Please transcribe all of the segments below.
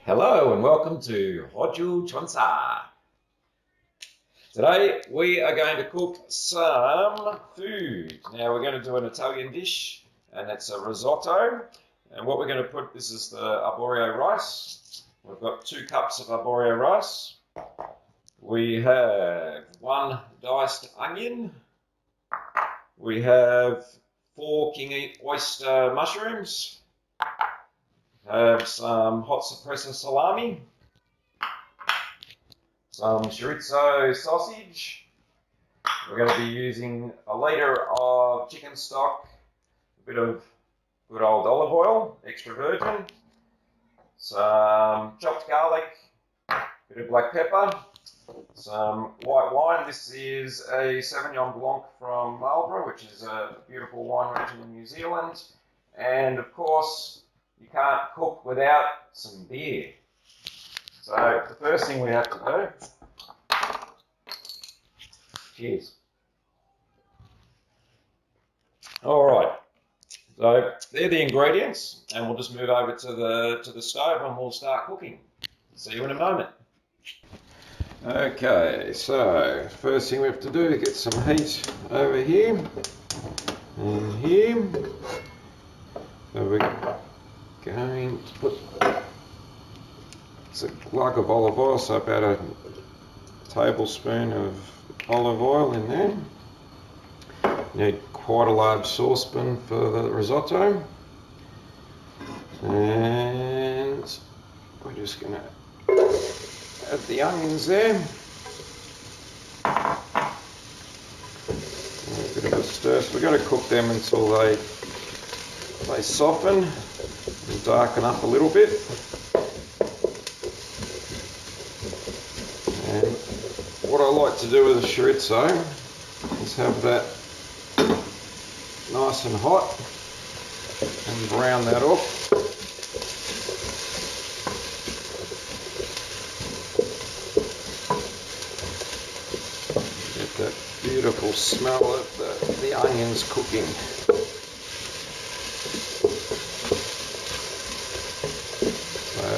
Hello and welcome to Hoju Chonsa. Today we are going to cook some food. Now we're going to do an Italian dish and it's a risotto. And what we're going to put, this is the arborio rice. We've got 2 cups of arborio rice. We have 1 diced onion. We have 4 king oyster mushrooms. Have some hot suppressor salami, some chorizo sausage. We're going to be using a litre of chicken stock, a bit of good old olive oil, extra virgin, some chopped garlic, a bit of black pepper, some white wine. This is a Sauvignon Blanc from Marlborough, which is a beautiful wine region in New Zealand, and of course you can't cook without some beer. So the first thing we have to do, cheers. All right, so they're the ingredients, and we'll just move over to the stove and we'll start cooking. See you in a moment. Okay, so first thing we have to do is get some heat over here and here. So we're going to put a glug of olive oil, so about a tablespoon of olive oil in there. You need quite a large saucepan for the risotto. And we're just going to add the onions there. A bit of a stir. So we've got to cook them until they soften and darken up a little bit. And what I like to do with the chorizo is have that nice and hot and brown that off. Get that beautiful smell of the onions cooking.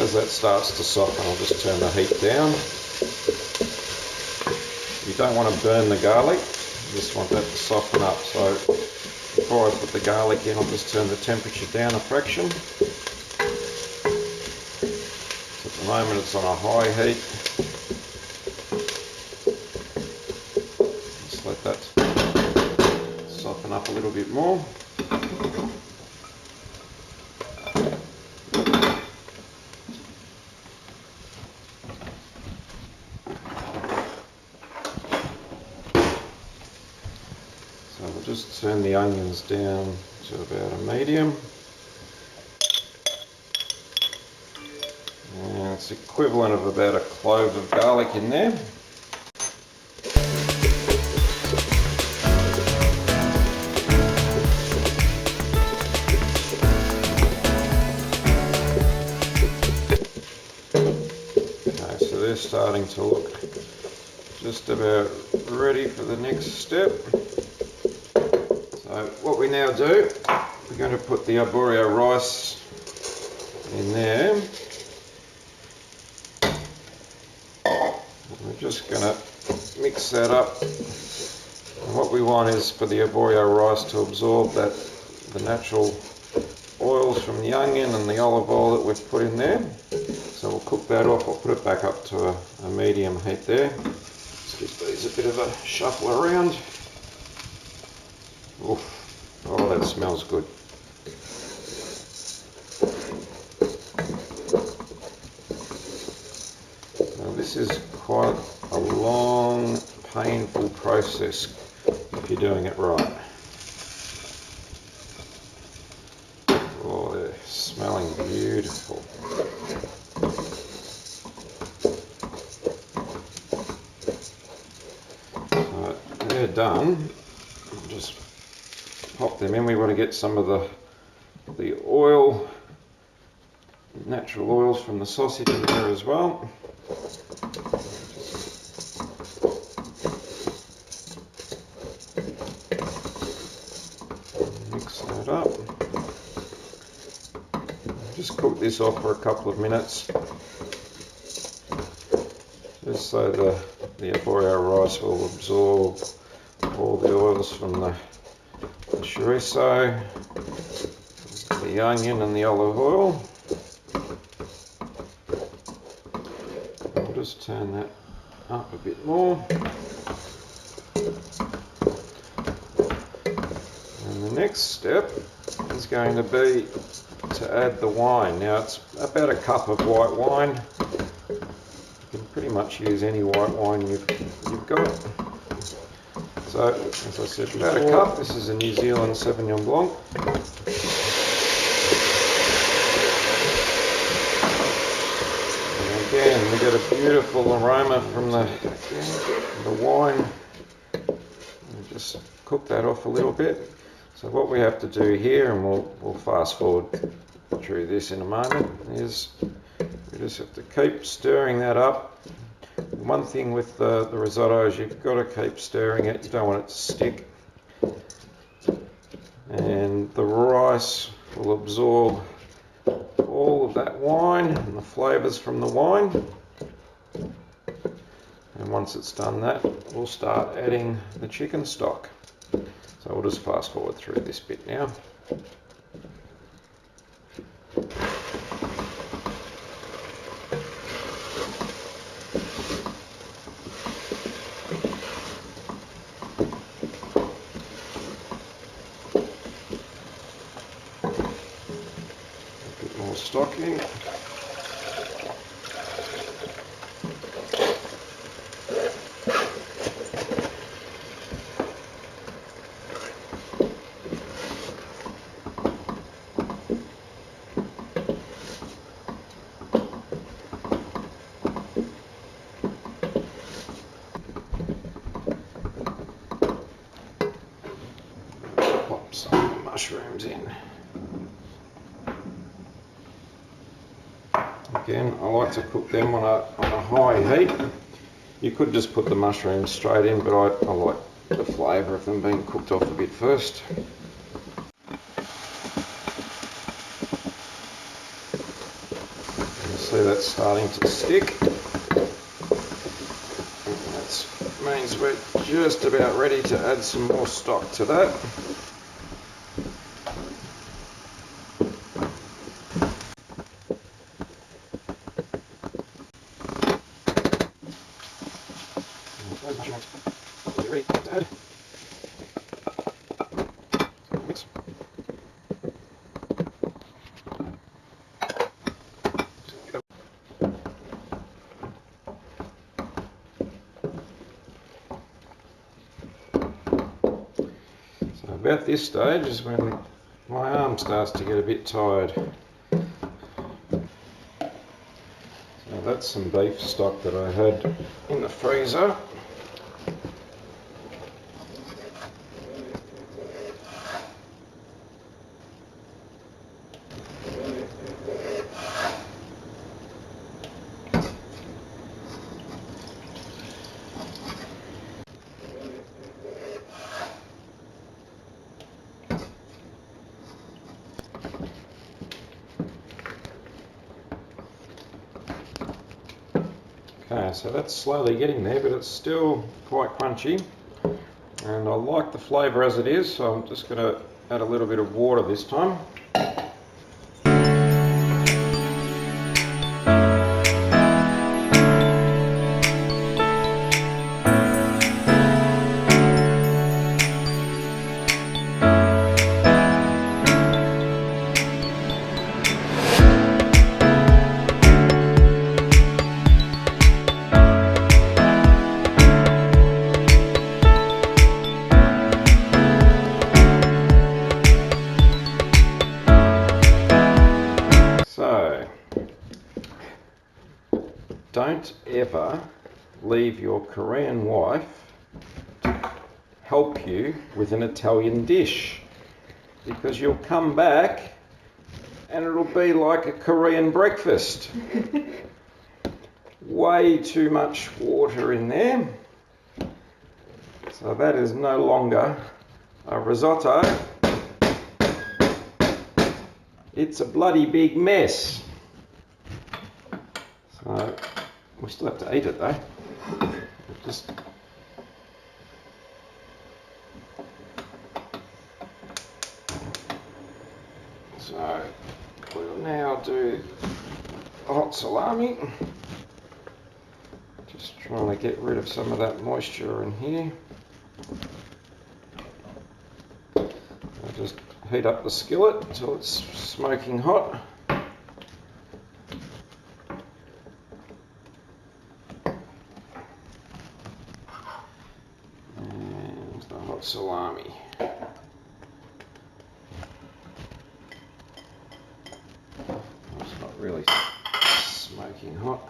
As that starts to soften, I'll just turn the heat down. You don't want to burn the garlic, you just want that to soften up. So before I put the garlic in, I'll just turn the temperature down a fraction. At the moment it's on a high heat. Just let that soften up a little bit more. So we'll just turn the onions down to about a medium. And it's equivalent of about a clove of garlic in there. Okay, so they're starting to look just about ready for the next step. So what we now do, we're going to put the arborio rice in there. We're just going to mix that up. And what we want is for the arborio rice to absorb the natural oils from the onion and the olive oil that we've put in there. So we'll cook that off. I'll put it back up to a medium heat there. Let's give these a bit of a shuffle around. Oof. Oh, that smells good. Now this is quite a long, painful process if you're doing it right. Oh, they're smelling beautiful. So they're done. Just pop them in. We want to get some of the oil, natural oils from the sausage in there as well. Mix that up. Just cook this off for a couple of minutes just so the arborio rice will absorb all the oils from the chorizo, the onion and the olive oil. I'll just turn that up a bit more. And the next step is going to be to add the wine. Now it's about a cup of white wine. You can pretty much use any white wine you've got. So, as I said, about a cup. This is a New Zealand Sauvignon Blanc. And again, we get a beautiful aroma from the wine. And just cook that off a little bit. So what we have to do here, and we'll fast forward through this in a moment, is we just have to keep stirring that up. One thing with the risotto is you've got to keep stirring it, you don't want it to stick. And the rice will absorb all of that wine and the flavours from the wine. And once it's done that, we'll start adding the chicken stock. So we'll just fast forward through this bit now. A bit more stock in. Pop some mushrooms in. Again, I like to cook them on a high heat. You could just put the mushrooms straight in, but I like the flavour of them being cooked off a bit first. You see that's starting to stick. That means we're just about ready to add some more stock to that. Ready to add. Mix. So about this stage is when my arm starts to get a bit tired. So that's some beef stock that I had in the freezer. Okay, so that's slowly getting there, but it's still quite crunchy. And I like the flavour as it is, so I'm just going to add a little bit of water this time. Don't ever leave your Korean wife to help you with an Italian dish, because you'll come back and it'll be like a Korean breakfast. Way too much water in there. So that is no longer a risotto. It's a bloody big mess. So we still have to eat it though. Just so we'll now do the hot salami. Just trying to get rid of some of that moisture in here. I'll just heat up the skillet until it's smoking hot. And the hot salami. It's not really smoking hot.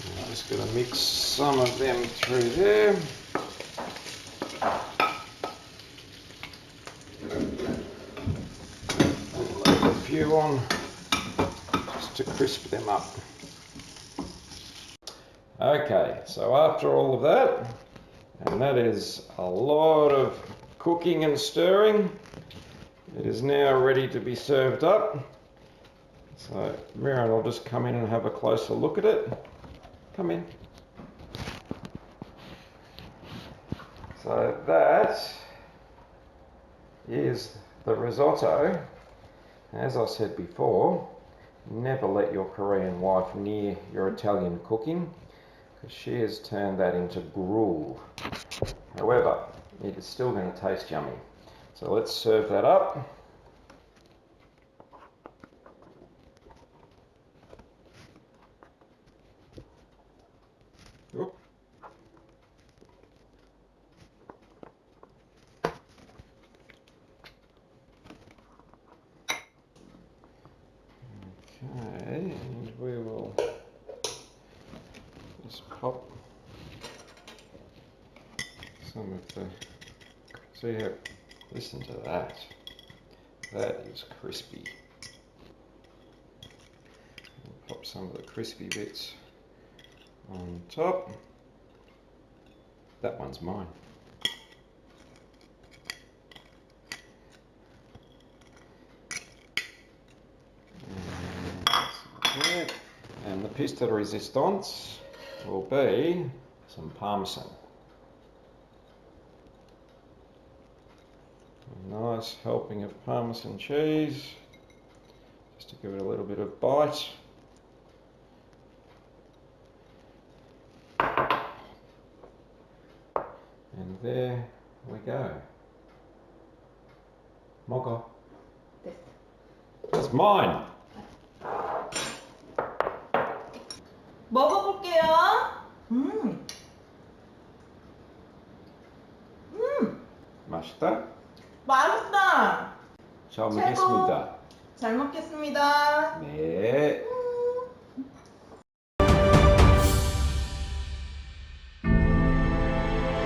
I'm just going to mix some of them through there. Load a few on just to crisp them up. Okay, so after all of that, and that is a lot of cooking and stirring, it is now ready to be served up. So Mirren will just come in and have a closer look at it. Come in. So that is the risotto. As I said before, never let your Korean wife near your Italian cooking, because she has turned that into gruel. However, it is still going to taste yummy. So let's serve that up. Oop. Okay, and we will just pop some of the, see how, listen to that, that is crispy. I'll pop some of the crispy bits on top. That one's mine. And the piece de resistance will be some parmesan. A nice helping of parmesan cheese, just to give it a little bit of bite. And there we go. Mocha. That's mine. 먹어볼게요. 맛있다? 맛있다. 잘 먹겠습니다. 잘 먹겠습니다. 네.